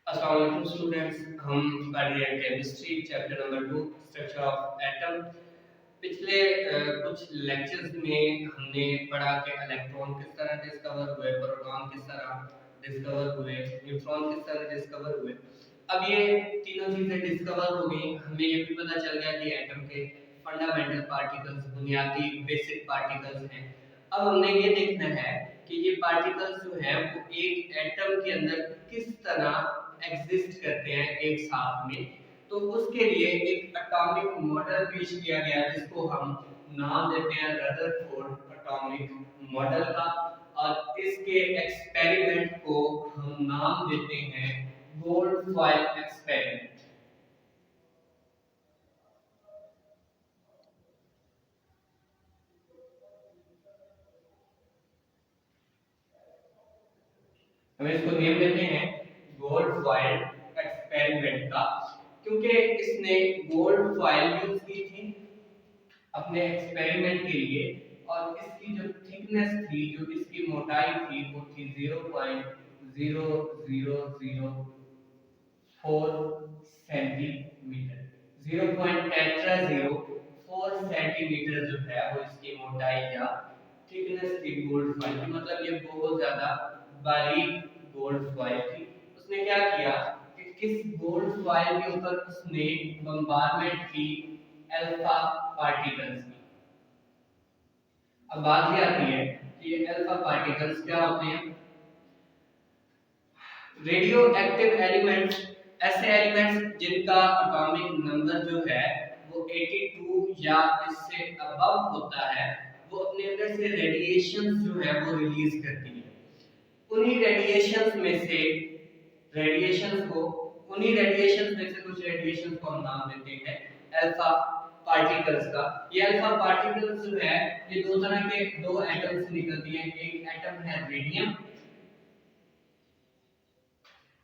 अस्सलाम वालेकुम स्टूडेंट्स, हम पढ़ रहे हैं chemistry chapter number 2 structure of atom. पिछले कुछ लेक्चर्स में हमने पढ़ा कि इलेक्ट्रॉन किस तरह डिस्कवर हुए, प्रोटॉन किस तरह डिस्कवर हुए, न्यूट्रॉन किस तरह डिस्कवर हुए। अब ये तीनों चीजें डिस्कवर हो गई, हमें ये भी पता चल गया कि एटम के फंडामेंटल पार्टिकल्स, बुनियादी बेसिक पार्टिकल्स हैं। अब हमने ये देखना है कि ये पार्टिकल्स जो हैं वो एक एटम के अंदर किस तरह एग्जिस्ट करते हैं एक साथ में। तो उसके लिए एक एटॉमिक मॉडल पेश किया गया जिसको हम नाम देते हैं रदरफोर्ड एटॉमिक मॉडल का, और इसके एक्सपेरिमेंट को हम नाम देते हैं गोल्डफॉयल एक्सपेरिमेंट। हम इसको नेम देते हैं गोल्ड फॉइल एक्सपेरिमेंट का, क्योंकि इसने गोल्ड फॉइल यूज की थी अपने एक्सपेरिमेंट के लिए, और इसकी जो थिकनेस थी, जो इसकी मोटाई थी, वो थी 0.0004 सेंटीमीटर। 0.4 सेंटीमीटर जो है वो इसकी मोटाई या थिकनेस थी गोल्ड फॉइल की। मतलब ये बहुत ज्यादा बारीक गोल्ड फॉइल थी। उसने क्या किया कि किस गोल्ड फॉइल के ऊपर उसने बम्बारमेंट की अल्फा पार्टिकल्स की। अब बात ये आती है कि ये अल्फा पार्टिकल्स क्या होते हैं। रेडियो एक्टिव एलिमेंट्स ऐसे एलिमेंट्स जिनका एटॉमिक नंबर जो है वो 82 या इससे अबव होता है, वो अपने अंदर से रेडिएशंस जो है वो रिलीज करती है। उन्हीं रेडिएशंस में से रेडिएशंस को उन्हीं रेडिएशंस में से कुछ रेडिएशंस को हम नाम देते हैं अल्फा पार्टिकल्स का। ये अल्फा पार्टिकल्स जो है ये दो तरह के दो एटम से निकलती हैं। एक एटम है रेडियम,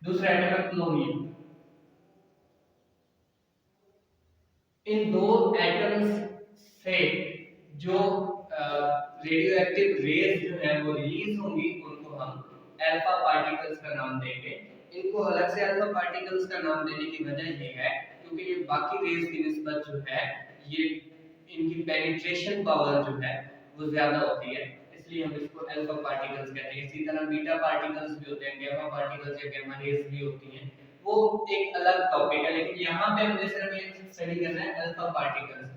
दूसरा एटम है प्लूटोनियम। इन दो एटम्स से जो रेडियो एक्टिव रेज जो है वो रिलीज होंगी, उनको हम अल्फा पार्टिकल्स का नाम देंगे। इनको अलग से अल्फा पार्टिकल्स का नाम देने की वजह ये है क्योंकि ये बाकी रेज की निस्बत जो है ये इनकी पेनिट्रेशन पावर जो है वो ज्यादा होती है, इसलिए हम इसको अल्फा पार्टिकल्स कहते हैं। इसी तरह बीटा पार्टिकल्स भी होते हैं, गामा पार्टिकल्स या गामा रेज भी होती हैं, वो एक अलग टॉपिक है। लेकिन यहाँ पे हमने सिर्फ ये स्टडी करना है अल्फा पार्टिकल्स।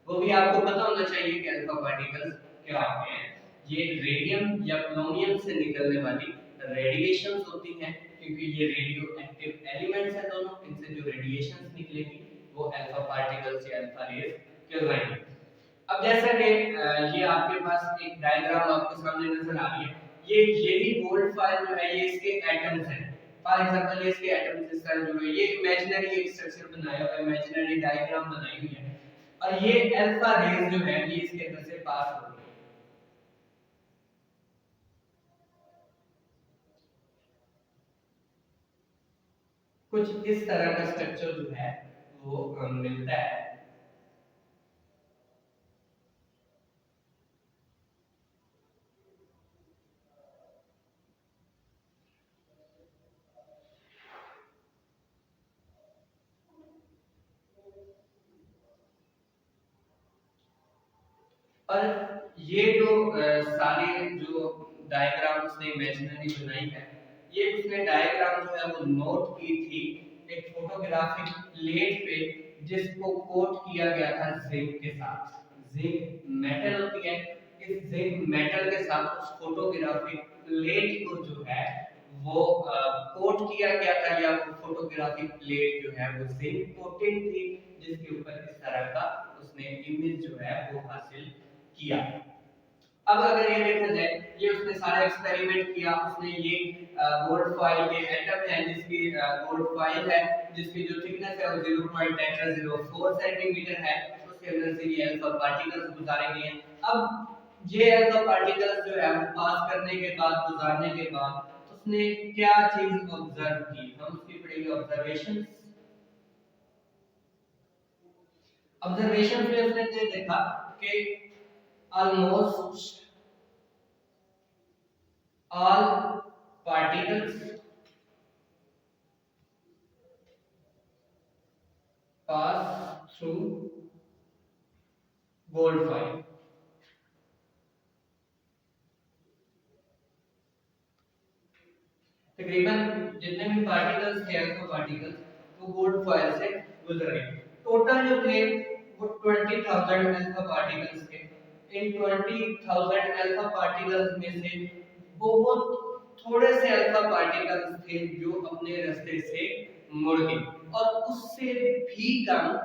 वो भी आपको पता होना चाहिए कि अल्फा पार्टिकल्स क्या होते हैं। ये रेडियम या प्लूटोनियम से निकलने वाली रेडिएशंस होती हैं, क्योंकि ये रेडियो एक्टिव एलिमेंट्स हैं दोनों, इनसे जो रेडिएशंस निकलेगी वो अल्फा पार्टिकल्स या अल्फा रेज कहलाएंगी। अब जैसा कि ये आपके पास एक डायग्राम आपके सामने नजर आ रही है, ये यही गोल्ड फाइल जो है ये इसके एटम्स हैं। फॉर एग्जांपल ये इसके एटम्स इस तरह जुड़े हुए हैं, ये इमेजिनरी एक स्ट्रक्चर बनाया हुआ है, इमेजिनरी डायग्राम बनाई हुई है, और ये अल्फा रेज जो है ये इसके अंदर से पास हो रही है। कुछ इस तरह का स्ट्रक्चर जो है वो मिलता है। और ये जो सारे जो डायग्राम्स ने इमेजिनरी बनाई है, ये उसने डायग्राम जो है वो नोट की थी एक फोटोग्राफिक प्लेट पे, जिसको कोट किया गया था जिंक के साथ। जिंक मेटल होती है, इस जिंक मेटल के साथ उस फोटोग्राफिक प्लेट को जो है वो कोट किया गया था, या वो फोटोग्राफिक प्लेट जो है वो जिंक कोटेड थी, जिसके ऊपर इस तरह का उसने इमेज जो है वो हासिल किया। अब अगर ये देखा जाए, ये उसने सारा एक्सपेरिमेंट किया, उसने ये गोल्ड फॉइल के एटम है जिसकी गोल्ड फॉइल है जिसकी जो थिकनेस है वो 0.04 सेंटीमीटर है, उसके अंदर से ये अल्फा पार्टिकल्स गुजारे गए हैं। अब ये अल्फा पार्टिकल्स जो है वो पास करने के बाद, गुजारने के बाद उसने क्या चीज ऑब्जर्व की, हम उसकी पढ़ेंगे ऑब्जर्वेशंस। ऑब्जर्वेशन में उसने ये देखा कि almost all particles gold foil. तकरीबन जितने भी पार्टिकल्स थे अल्फा पार्टिकल्स वो गोल्ड फॉइल से गुजर गए। टोटल जो थे वो 20,000 अल्फा पार्टिकल्स थे। इन 20,000 अल्फा पार्टिकल्स में से बहुत थोड़े से अल्फा पार्टिकल्स थे जो अपने रास्ते से मुड़ गए और उससे भी कम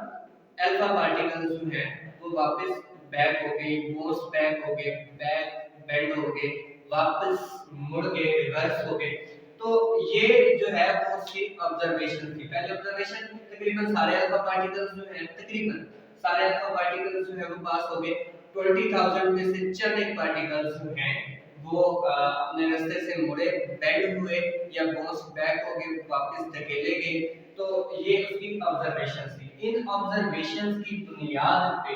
अल्फा पार्टिकल्स जो है वो वापस बैक हो गए, बोस बैक हो गए, बैक बेंड हो गए, वापस मुड़ गए, रिवर्स हो गए। तो ये जो है वो उसकी ऑब्जर्वेशन थी। पहले ऑब्जर्वेशन तकरीबन सारे अल्फा पार्टिकल्स जो है तकरीबन सारे अल्फा पार्टिकल्स जो है वो पास हो गए। 20,000 में से चंद एक पार्टिकल्स जो हैं वो अपने रास्ते से मुड़े, बेंड हुए या बाउंस बैक हो गए, वापस धकेले गए। तो ये उसकी ऑब्जर्वेशन थी। इन ऑब्जर्वेशंस की बुनियाद पे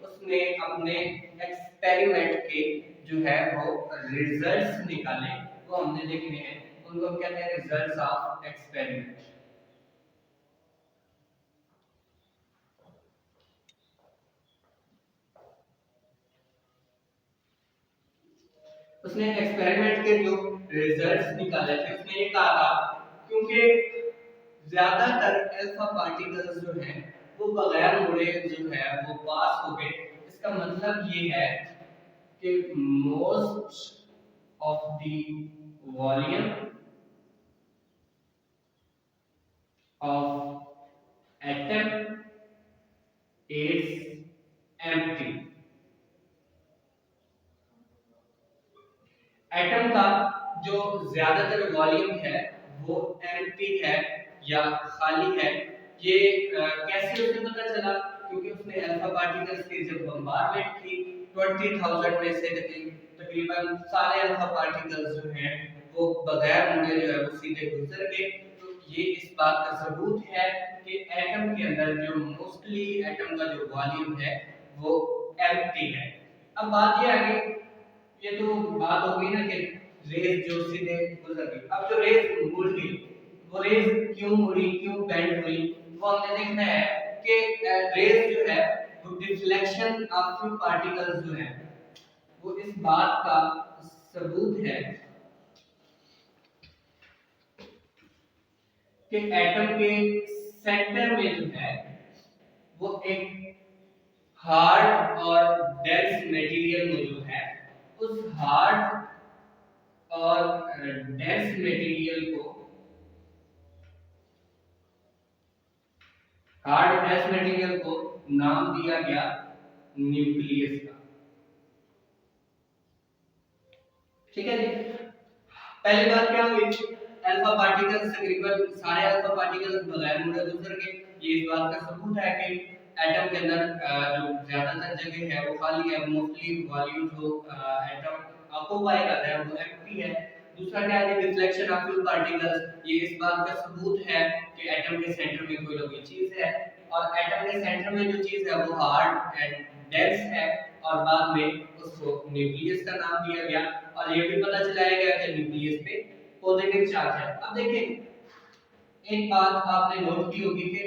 उसने अपने एक्सपेरिमेंट के जो है वो रिजल्ट्स निकाले, वो हमने देखने हैं। उनको हम कहते हैं रिजल्ट्स ऑफ एक्सपेरिमेंट। उसने एक्सपेरिमेंट के जो रिजल्ट्स निकाले थे उसने ये कहा था क्योंकि ज्यादातर अल्फा पार्टिकल्स जो हैं वो बगैर मुड़े जो है वो पास हो गए। इसका मतलब ये है कि most of the volume of atom is empty. Atom का जो ज्यादातर वॉल्यूम है वो एम्प्टी है या खाली है। ये कैसे उसे पता चला? क्योंकि उसने अल्फा पार्टिकल्स की जब बम्बारमेंट की 20,000 में से तकरीबन सारे अल्फा पार्टिकल्स जो हैं वो बगैर मुड़े जो है वो सीधे गुजर गए। तो ये इस बात का सबूत है कि एटम के अंदर जो मोस्टली एटम का जो वॉल्यूम है वो एम्प्टी है। अब बात ये आ गई, ये तो बात हो गई ना कि रेस जो सीधे गुजर गई। अब जो रेस मुड़ गई वो रेस क्यों मुड़ी, क्यों बेंड हुई, वो हमने देखना है कि रेस जो है वो डिफ्लेक्शन ऑफ फ्यू पार्टिकल्स जो है वो इस बात का सबूत है कि एटम के सेंटर में जो है वो एक हार्ड और डेंस मटेरियल मौजूद है। उस हार्ड और डेंस मटेरियल को हार्ड डेंस मटेरियल को नाम दिया गया न्यूक्लियस का। ठीक है जी। पहली बात क्या हुई? अल्फा पार्टिकल्स तकरीबन सारे अल्फा पार्टिकल्स बगैर मुड़े गुजर गए। ये इस बात का सबूत है कि एटम के अंदर जो ज्यादातर जगह है वो खाली है। मोस्टली वॉल्यूम जो एटम ऑक्यूपाई कर रहा है वो एम्प्टी है। दूसरा क्या है? Reflection of few particles. ये इस बात का सबूत है कि एटम के सेंटर में कोई ना कोई चीज है और एटम के सेंटर में जो चीज है वो हार्ड एंड डेंस है और बाद में उसको न्यूक्लियस का नाम दिया गया। और ये भी पता चलाया गया कि न्यूक्लियस पे पॉजिटिव चार्ज है। अब देखिए एक बात आपने नोट की होगी कि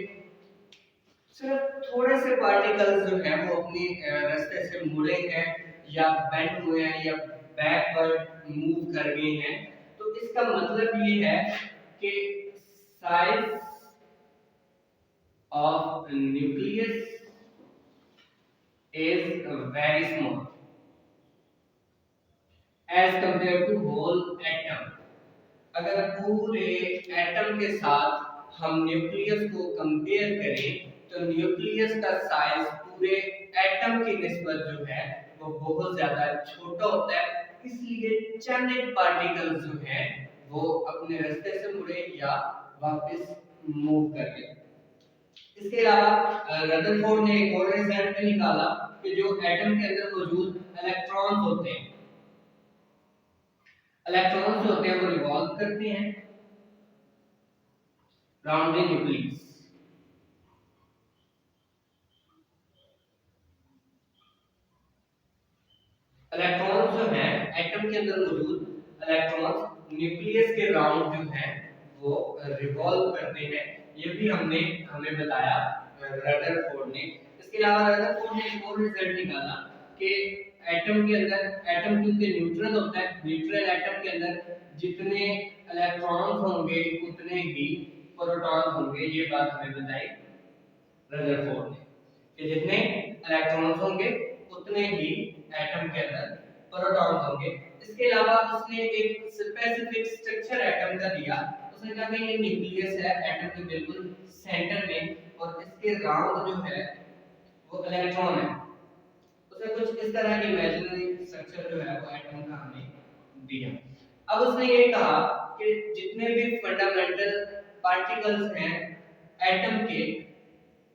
सिर्फ थोड़े से पार्टिकल्स जो हैं वो अपनी रास्ते से मुड़े हैं या बेंड हुए हैं या बैकवर्ड मूव कर गए हैं। तो इसका मतलब ये है कि size of nucleus is very small as compared to whole atom। अगर पूरे एटम के साथ हम न्यूक्लियस को कंपेयर करें तो न्यूक्लियस का साइज पूरे एटम की निस्बत जो है वो बहुत ज्यादा छोटा होता है। इसलिए चंद एक पार्टिकल्स जो हैं वो अपने रास्ते से मुड़े या वापस मूव कर गए। इसके अलावा रदरफोर्ड ने एक और रिजल्ट निकाला कि जो एटम के अंदर मौजूद इलेक्ट्रॉन्स होते हैं, इलेक्ट्रॉन्स जो होते हैं वो रिवॉल्व करते हैं राउंड द न्यूक्लियस। इलेक्ट्रॉन्स जो हैं एटम के अंदर मौजूद इलेक्ट्रॉन्स न्यूक्लियस के राउंड जो हैं वो रिवॉल्व करते हैं। ये भी हमें बताया रदरफोर्ड ने। इसके अलावा रदरफोर्ड ने एक और रिजल्ट निकाला कि एटम के अंदर, एटम क्योंकि न्यूट्रल होता है, न्यूट्रल एटम के अंदर जितने इलेक्ट्रॉन्स होंगे उतने ही प्रोटॉन होंगे। ये बात हमें बताई रदरफोर्ड ने कि जितने इलेक्ट्रॉन्स होंगे उतने ही एटम के अंदर प्रोटॉन्स होंगे। इसके अलावा उसने एक स्पेसिफिक स्ट्रक्चर एटम का दिया। उसने कहा कि ये न्यूक्लियस है एटम के बिल्कुल सेंटर में और इसके राउंड जो है वो इलेक्ट्रॉन है। उसने कुछ इस तरह की इमेजिनरी स्ट्रक्चर जो है वो एटम का हमें दिया। अब उसने ये कहा कि जितने भी फंडामेंटल पार्टिकल्स हैं एटम के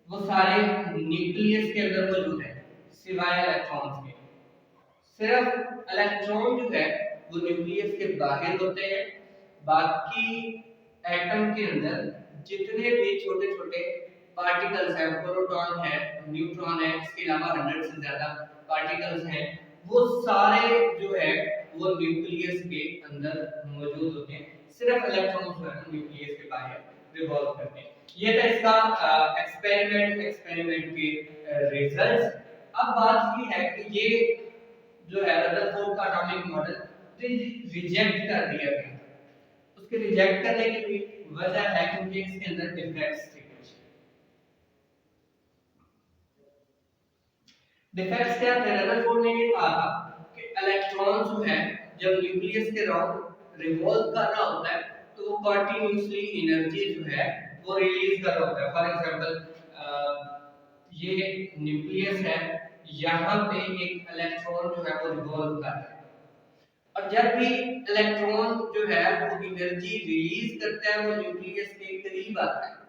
वो सारे न्यूक्लियस के अंदर मौजूद है सिवाय इलेक्ट्रॉन्स के। सिर्फ इलेक्ट्रॉन जो है वो न्यूक्लियस के बाहर होते हैं। बाकी एटम के अंदर जितने भी छोटे छोटे पार्टिकल्स हैं, प्रोटॉन है, न्यूट्रॉन है, इसके अलावा 100 से ज्यादा पार्टिकल्स हैं, वो सारे जो है वो न्यूक्लियस के अंदर मौजूद होते हैं। सिर्फ इलेक्ट्रॉन जो है न्यूक्लियस के बाहर रिवॉल्व करते हैं। ये था इसका एक्सपेरिमेंट के रिजल्ट्स। अब बात ये है कि ये जो है रदरफोर्ड का एटॉमिक मॉडल रिजेक्ट कर दिया गया। उसके रिजेक्ट करने की वजह है क्योंकि इसके अंदर डिफेक्ट्स थे। डिफेक्ट्स क्या थे? रदरफोर्ड ने ये कहा था कि इलेक्ट्रॉन जो है जब न्यूक्लियस के अराउंड रिवॉल्व कर रहा होता है तो वो कंटीन्यूअसली एनर्जी जो है वो रिलीज कर रहा होता है। फॉर एग्जांपल ये न्यूक्लियस है, यहाँ पे एक इलेक्ट्रॉन जो है वो रिवॉल्व कर रहा है और जब भी इलेक्ट्रॉन जो है वो एनर्जी रिलीज करता है वो न्यूक्लियस के करीब आता है।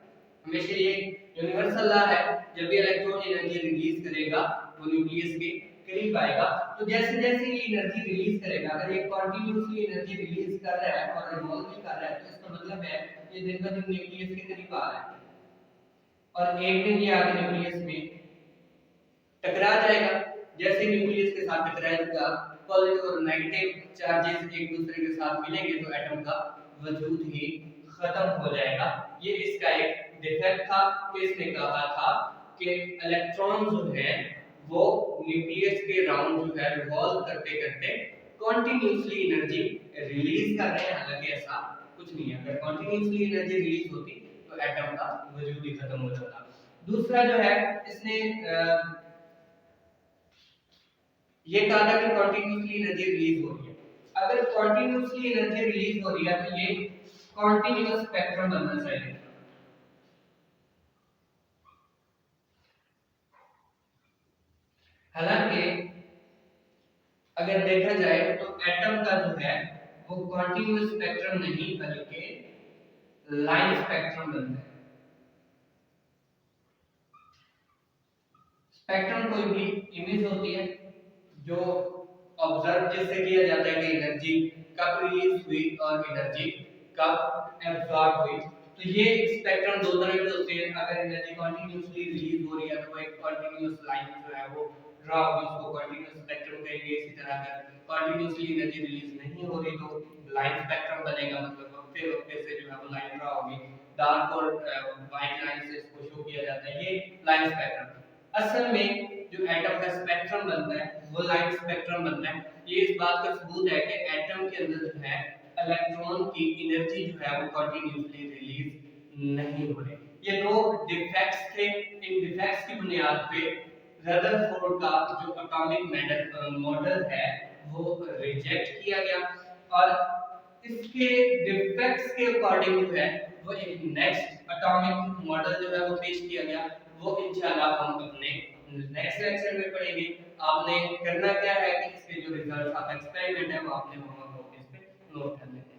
हमेशा ये यूनिवर्सल लॉ है, जब भी इलेक्ट्रॉन एनर्जी रिलीज करेगा वो न्यूक्लियस के करीब आएगा। तो जैसे जैसे ये एनर्जी रिलीज करेगा, अगर ये कंटीन्यूअसली एनर्जी रिलीज कर रहा है और रिवॉल्व भी कर रहा है तो इसका मतलब है ये दिन ब दिन न्यूक्लियस के करीब आ रहा है और एक दिन ये आगे न्यूक्लियस में टकरा जाएगा। जैसे न्यूक्लियस के साथ टकराएगा पॉजिटिव और नेगेटिव चार्जेस एक दूसरे के साथ मिलेंगे तो एटम का वजूद ही खत्म हो जाएगा। ये इसका एक डिफेक्ट था कि इसने कहा था कि इलेक्ट्रॉन जो है वो न्यूक्लियस के राउंड जो है रिवॉल्व करते करते कंटीन्यूअसली एनर्जी रिलीज कर रहे हैं। हालांकि ऐसा कुछ नहीं है, अगर कंटीन्यूअसली एनर्जी रिलीज होती तो एटम का वजूद ही खत्म हो जाता। दूसरा जो है इसने ये कहा था कि कंटीन्यूअसली एनर्जी रिलीज हो रही है। अगर कंटीन्यूअसली एनर्जी रिलीज हो रही है तो ये कंटीन्यूअस स्पेक्ट्रम बनना चाहिए। हालांकि अगर देखा जाए तो एटम का जो है वो कंटीन्यूअस स्पेक्ट्रम नहीं बल्कि लाइन स्पेक्ट्रम बनता है। स्पेक्ट्रम कोई भी इमेज होती है जो ऑब्जर्व जिससे किया जाता है कि एनर्जी कब रिलीज हुई और एनर्जी कब एब्सॉर्ब हुई। तो ये स्पेक्ट्रम दो तरह के होते हैं। अगर एनर्जी कंटीन्यूअसली रिलीज हो रही है तो एक कंटीन्यूअस लाइन जो है वो ड्रा होगी, उसको कंटीन्यूअस स्पेक्ट्रम कहेंगे। इसी तरह अगर कंटीन्यूअसली एनर्जी रिलीज नहीं हो रही तो लाइन स्पेक्ट्रम बनेगा, मतलब हफ्ते हफ्ते से जो है वो लाइन ड्रा होगी। डार्क और व्हाइट लाइन से इसको शो किया जाता है, ये लाइन स्पेक्ट्रम। असल में जो एटम का स्पेक्ट्रम बनता है वो लाइन स्पेक्ट्रम बनता है। ये इस बात का सबूत है कि एटम के अंदर जो है इलेक्ट्रॉन की एनर्जी जो है वो कंटीन्यूअसली रिलीज नहीं हो रही। ये दो डिफेक्ट्स थे। इन डिफेक्ट्स की बुनियाद पे रदरफोर्ड का जो एटॉमिक मॉडल है वो रिजेक्ट किया गया और इसके डिफेक्ट्स के अकॉर्डिंग जो है वो एक नेक्स्ट एटॉमिक मॉडल जो है वो पेश किया गया। वो इंशाल्लाह हम अपने नेक्स्ट लेक्चर में पढ़ेंगे। आपने करना क्या है कि इसके जो रिजल्ट्स आप एक्सपेरिमेंट है वो आपने होमवर्क नोटिस पे नोट कर लेना है।